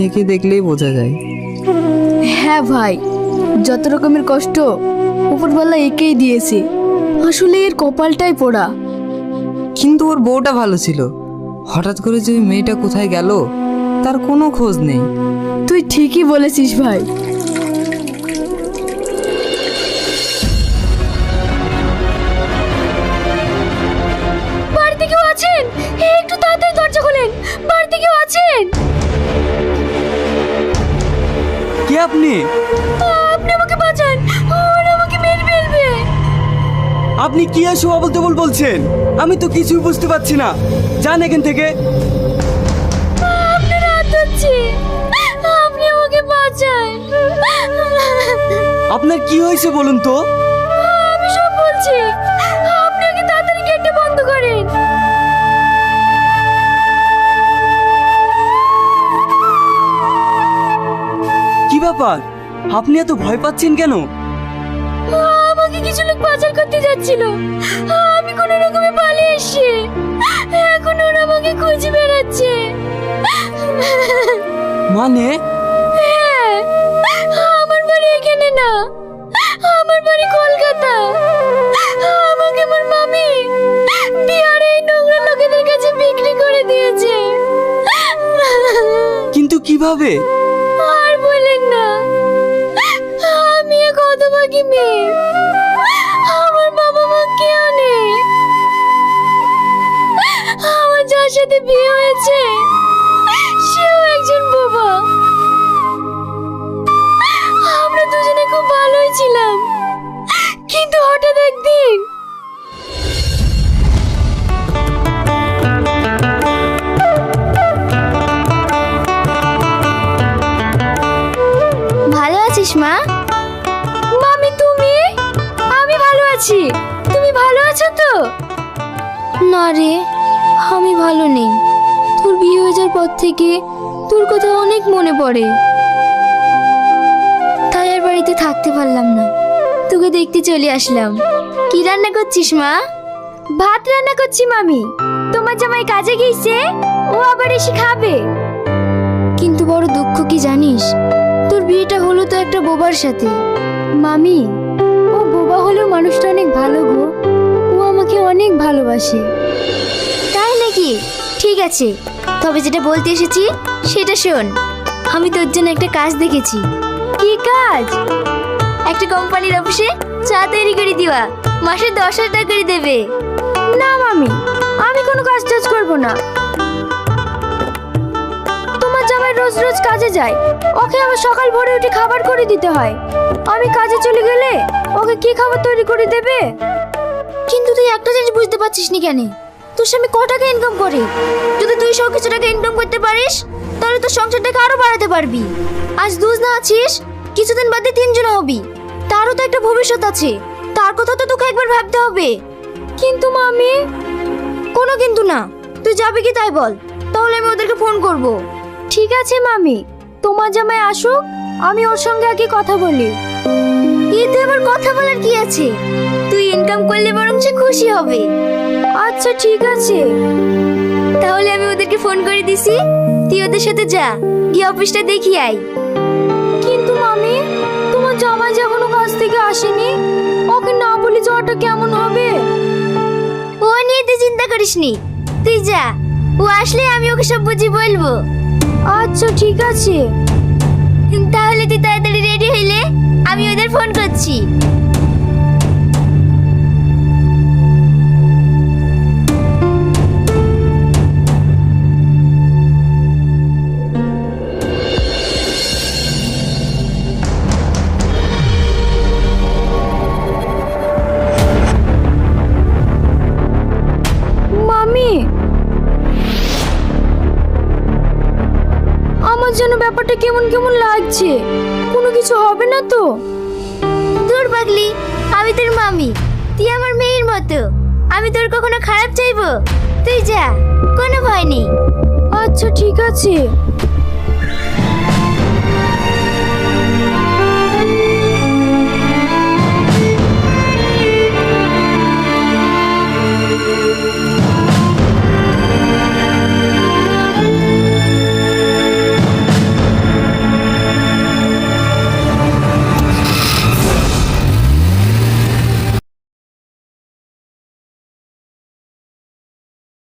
একে দেখলেই বোঝা যায়। হ্যাঁ ভাই, যত রকমের কষ্ট উপরওয়ালা একেই দিয়েছে। আসলে এর কপালটাই পোড়া। কিন্তু ওর বউটা ভালো ছিল, হঠাৎ করে যে ওই মেয়েটা কোথায় গেল তার কোনো খোঁজ নেই। তুই ঠিকই বলেছিস ভাই। বাড়িতে কেউ আছেন? একটু তাড়াতাড়ি দরজা খোলেন, বাড়িতে কেউ আছেন? কে আপনি? আপনি আমাকে বাঁচান, ওরা আমাকে মেরে ফেলবে। আপনি কি এসব আবল তাবল বলছেন? আমি তো কিছুই বুঝতে পারছি না। যান এখান থেকে। আপনার হাত ধরছি, আপনি আমাকে বাঁচান। আপনার কি হয়েছে বলুন তো? আমি সব বলছি, আপনি আগে তাড়াতাড়ি গেটটা বন্ধ করেন। কি ব্যাপার, আপনি এত ভয় পাচ্ছেন কেন? আমাকে কিছু লোক পাচার করতে যাচ্ছিল, আমি কোনো রকমে পালিয়ে এসেছি। এখন ওরা আমাকে খুঁজে বেড়াচ্ছে। মানে? হ্যাঁ, আমার বাড়ি এখানে না, আমার বাড়ি কলকাতা। আমাকে আমার মামি বিহারে এই নোংরা লোকেদের কাছে বিক্রি করে দিয়েছে। কিন্তু কিভাবে? আর বলেন না, আমি এক হতভাগী মেয়ে, আমার বাবা মা কেউ নেই। আমার যার সাথে বিয়ে হয়েছে সেও একজন বোবা। আমরা দুজনে খুব ভালোই ছিলাম, কিন্তু হঠাৎ একদিন ভালো আছিস মা? মামি তুমি? আমি ভালো আছি, তুমি ভালো আছো তো? না রে, আমি ভালো নেই। তোর বিয়ে হয়ে যাওয়ার পর থেকে তোর কথা অনেক মনে পড়ে, তাই আর বাড়িতে থাকতে পারলাম না, তোকে দেখতে চলে আসলাম। কি রান্না করছিস মা? ভাত রান্না করছি মামি। তোমার জামাই কাজে গিয়েছে, ও আবার এসে খাবে। কিন্তু বড় দুঃখ কি জানিস, তোর বিয়েটা হলো তো একটা বোবার সাথে। মামি, ও বোবা হলেও মানুষটা অনেক ভালো গো, ও আমাকে অনেক ভালোবাসে। তাই নাকি? ঠিক আছে, তবে যেটা বলতে এসেছি সেটা শোন। আমি তোর জন্য একটা কাজ দেখেছি। কি কাজ? একটা কোম্পানির অফিসে চা তৈরি করে দিবা, মাসে 10,000 টাকা করে দেবে। না মামি, আমি কোনো কাজ টাজ করবো না। তোমার জামাই রোজ রোজ কাজে যায়, ওকে আবার সকাল ভোরে উঠে খাবার করে দিতে হয়। আমি কাজে চলে গেলে ওকে কি খাবার তৈরি করে দেবে? কিন্তু তুই একটা জিনিস বুঝতে পারছিস নি কেন? তোর স্বামী ক টাকা ইনকাম করে? যদি তুই 100 কিছু টাকা ইনকাম করতে পারিস তাহলে তোর সংসারটাকে আরো বাড়াতে পারবি। আজ 2 না আছিস, কিছুদিন বাদে 3 জন হবি, তারও তো একটা ভবিষ্যৎ আছে, তার কথা তো তোকে একবার ভাবতে হবে। কিন্তু মামি, কোনো কিন্তু না, তুই যাবে কি তাই বল, তাহলে আমি ওদেরকে ফোন করব। ঠিক আছে মামি, তোমার জামাই আসুক, আমি ওর সঙ্গে আগে কথা বলি। এতে আবার কথা বলার কি আছে? তুই ইনকাম করলে বরং সে খুশি হবে। আচ্ছা ঠিক আছে, তাহলে আমি ওদেরকে ফোন করে দিছি, তুই ওদের সাথে যা, গিয়ে অফিসটা দেখিয়ে আয়। কিন্তু মামি, তোমার জামাই যখনও কাজ থেকে আসেনি, ওকে না বলে যাওয়াটা কেমন হবে? ও নিয়ে তুই চিন্তা করিস নি, তুই যা, ও আসলে আমি ওকে সব বুঝিয়ে বলবো। আচ্ছা ঠিক আছে, তাহলে তুই তাড়াতাড়ি রেডি হইলে আমি ওদের ফোন করছি। মামি, আমার যেন ব্যাপারটা কেমন কেমন লাগছে, কোনো কিছু হবে না তো? দূর পাগলি, আমি তোর মামি, তুই আমার মেয়ের মতো, আমি তোর কখনো খারাপ চাইবো? তুই যা, কোনো ভয় নেই। আচ্ছা ঠিক আছে।